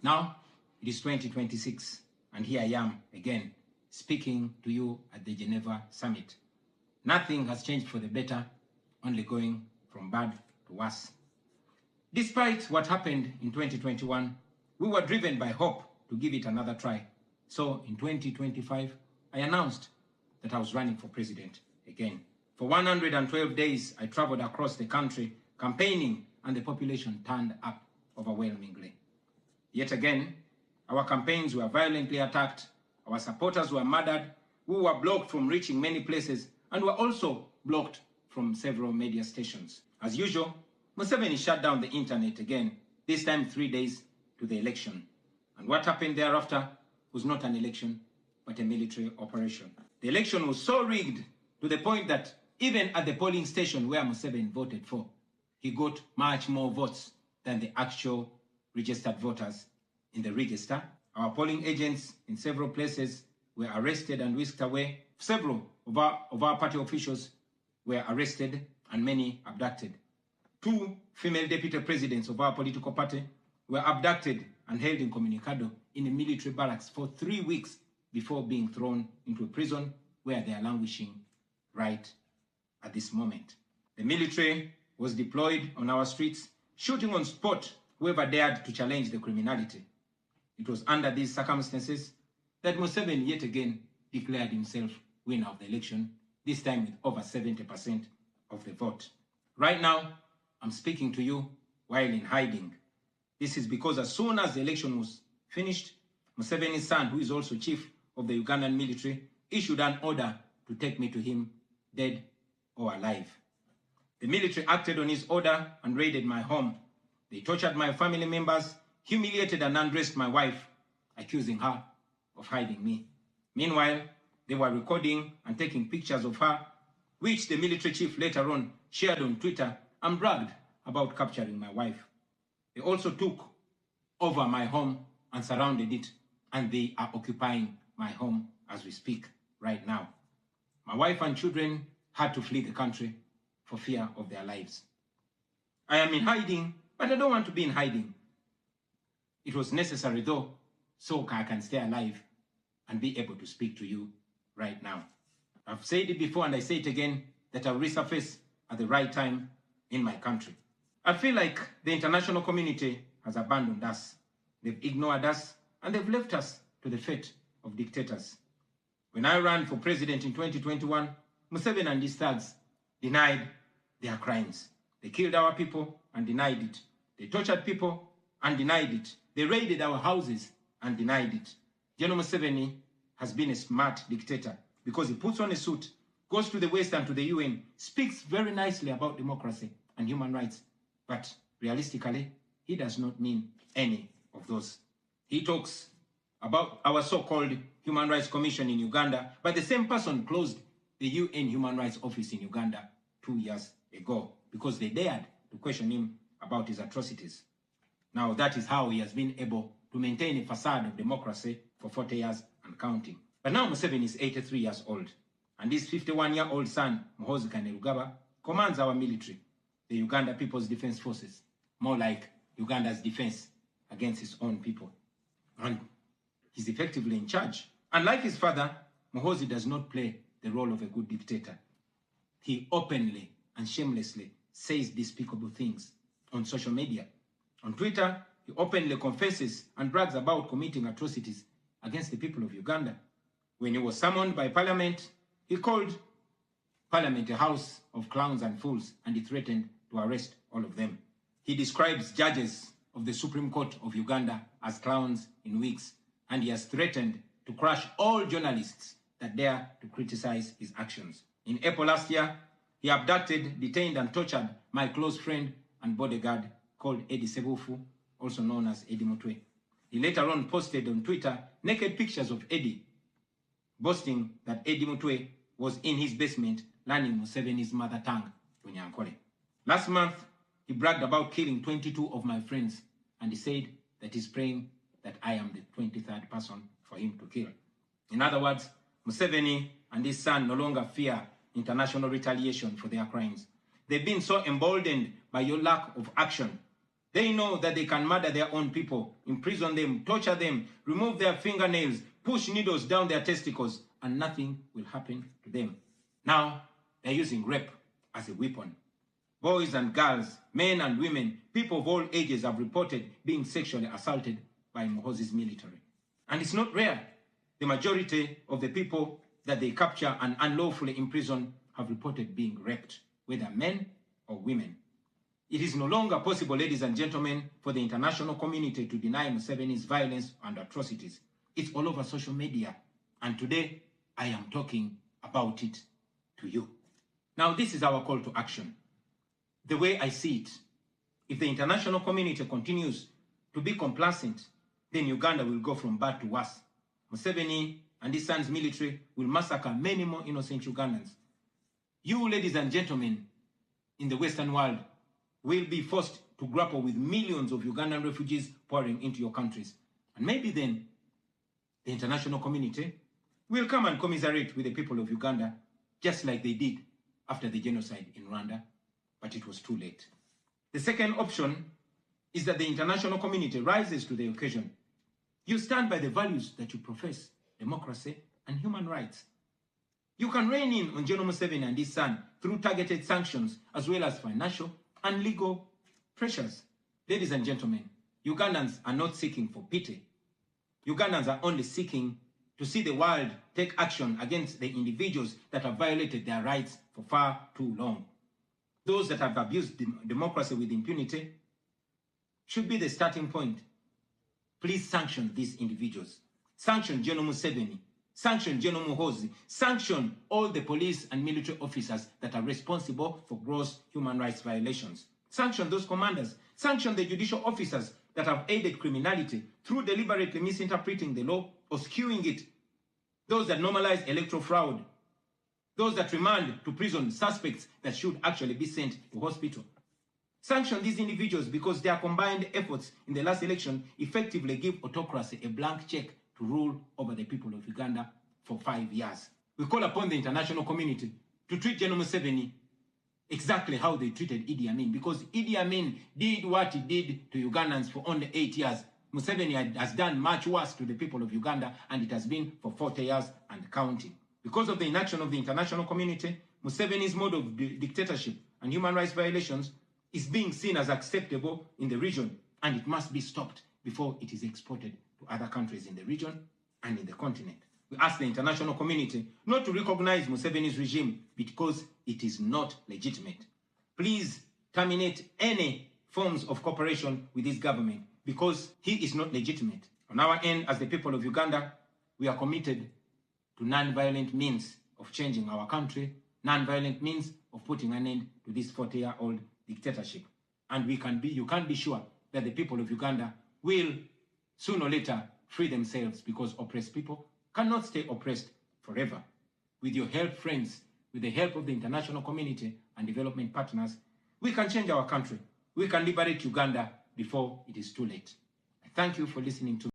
Now, it is 2026, and here I am again, speaking to you at the Geneva summit. Nothing has changed for the better, only going from bad to worse. Despite what happened in 2021, we were driven by hope to give it another try. So in 2025, I announced that I was running for president again. For 112 days, I traveled across the country campaigning, and the population turned up overwhelmingly. Yet again, our campaigns were violently attacked, our supporters were murdered, we were blocked from reaching many places, and were also blocked from several media stations. As usual, Museveni shut down the internet again, this time 3 days to the election. And what happened thereafter was not an election, but a military operation. The election was so rigged to the point that even at the polling station where Museveni voted for, he got much more votes than the actual registered voters in the register. Our polling agents in several places were arrested and whisked away. Several of our party officials were arrested and many abducted. 2 female deputy presidents of our political party were abducted and held incommunicado in a military barracks for 3 weeks before being thrown into a prison where they are languishing right at this moment. The military was deployed on our streets, shooting on spot whoever dared to challenge the criminality. It was under these circumstances that Museveni yet again declared himself winner of the election, this time with over 70% of the vote. Right now, I'm speaking to you while in hiding. This is because as soon as the election was finished, Museveni's son, who is also chief of the Ugandan military, issued an order to take me to him, dead or alive. The military acted on his order and raided my home. They tortured my family members, humiliated and undressed my wife, accusing her of hiding me. Meanwhile, they were recording and taking pictures of her, which the military chief later on shared on Twitter and bragged about capturing my wife. They also took over my home and surrounded it, and they are occupying my home as we speak right now. My wife and children had to flee the country for fear of their lives. I am in hiding, but I don't want to be in hiding. It was necessary though, so I can stay alive and be able to speak to you right now. I've said it before and I say it again, that I'll resurface at the right time in my country. I feel like the international community has abandoned us. They've ignored us and they've left us to the fate of dictators. When I ran for president in 2021, Museveni and his thugs denied their crimes. They killed our people and denied it. They tortured people and denied it. They raided our houses and denied it. General Museveni has been a smart dictator because he puts on a suit, goes to the West and to the UN, speaks very nicely about democracy and human rights, but realistically, he does not mean any of those. He talks about our so-called Human Rights Commission in Uganda, but the same person closed the UN Human Rights Office in Uganda 2 years ago because they dared to question him about his atrocities. Now that is how he has been able to maintain a facade of democracy for 40 years and counting. But now Museveni is 83 years old, and his 51-year-old son, Muhoozi Kainerugaba, commands our military, the Uganda People's Defense Forces, more like Uganda's defense against its own people. And he's effectively in charge. Unlike his father, Muhoozi does not play the role of a good dictator. He openly and shamelessly says despicable things on social media. On Twitter, he openly confesses and brags about committing atrocities against the people of Uganda. When he was summoned by Parliament, he called Parliament a house of clowns and fools, and he threatened to arrest all of them. He describes judges of the Supreme Court of Uganda as clowns in wigs, and he has threatened to crush all journalists that dare to criticize his actions. In April last year, he abducted, detained, and tortured my close friend and bodyguard called Eddie Sebufu, also known as Eddie Mutwe. He later on posted on Twitter naked pictures of Eddie, boasting that Eddie Mutwe was in his basement learning Museveni's mother tongue, Lunyankole. Last month, he bragged about killing 22 of my friends, and he said that he's praying that I am the 23rd person for him to kill. In other words, Museveni and his son no longer fear international retaliation for their crimes. They've been so emboldened by your lack of action They know that they can murder their own people, imprison them, torture them, remove their fingernails, push needles down their testicles, and nothing will happen to them. Now, they're using rape as a weapon. Boys and girls, men and women, people of all ages have reported being sexually assaulted by Muhoozi's military. And it's not rare. The majority of the people that they capture and unlawfully imprison have reported being raped, whether men or women. It is no longer possible, ladies and gentlemen, for the international community to deny Museveni's violence and atrocities. It's all over social media. And today, I am talking about it to you. Now, this is our call to action. The way I see it, if the international community continues to be complacent, then Uganda will go from bad to worse. Museveni and his son's military will massacre many more innocent Ugandans. You, ladies and gentlemen, in the Western world, will be forced to grapple with millions of Ugandan refugees pouring into your countries. And maybe then, the international community will come and commiserate with the people of Uganda, just like they did after the genocide in Rwanda, but it was too late. The second option is that the international community rises to the occasion. You stand by the values that you profess, democracy and human rights. You can rein in on General Museveni and his son through targeted sanctions, as well as financial and legal pressures. Ladies and gentlemen, Ugandans are not seeking for pity. Ugandans are only seeking to see the world take action against the individuals that have violated their rights for far too long. Those that have abused democracy with impunity should be the starting point. Please sanction these individuals. Sanction General Museveni. Sanction General Muhoozi. Sanction all the police and military officers that are responsible for gross human rights violations. Sanction those commanders. Sanction the judicial officers that have aided criminality through deliberately misinterpreting the law or skewing it. Those that normalize electoral fraud. Those that remand to prison suspects that should actually be sent to hospital. Sanction these individuals because their combined efforts in the last election effectively give autocracy a blank check to rule over the people of Uganda for 5 years. We call upon the international community to treat General Museveni exactly how they treated Idi Amin, because Idi Amin did what he did to Ugandans for only 8 years. Museveni has done much worse to the people of Uganda, and it has been for 40 years and counting. Because of the inaction of the international community, Museveni's mode of dictatorship and human rights violations is being seen as acceptable in the region, and it must be stopped before it is exported to other countries in the region and in the continent. We ask the international community not to recognize Museveni's regime because it is not legitimate. Please terminate any forms of cooperation with this government because he is not legitimate. On our end, as the people of Uganda, we are committed to non-violent means of changing our country, non-violent means of putting an end to this 40-year-old dictatorship. And you can be sure that the people of Uganda will sooner or later free themselves, because oppressed people cannot stay oppressed forever. With your help, friends, with the help of the international community and development partners, we can change our country. We can liberate Uganda before it is too late. I thank you for listening to me.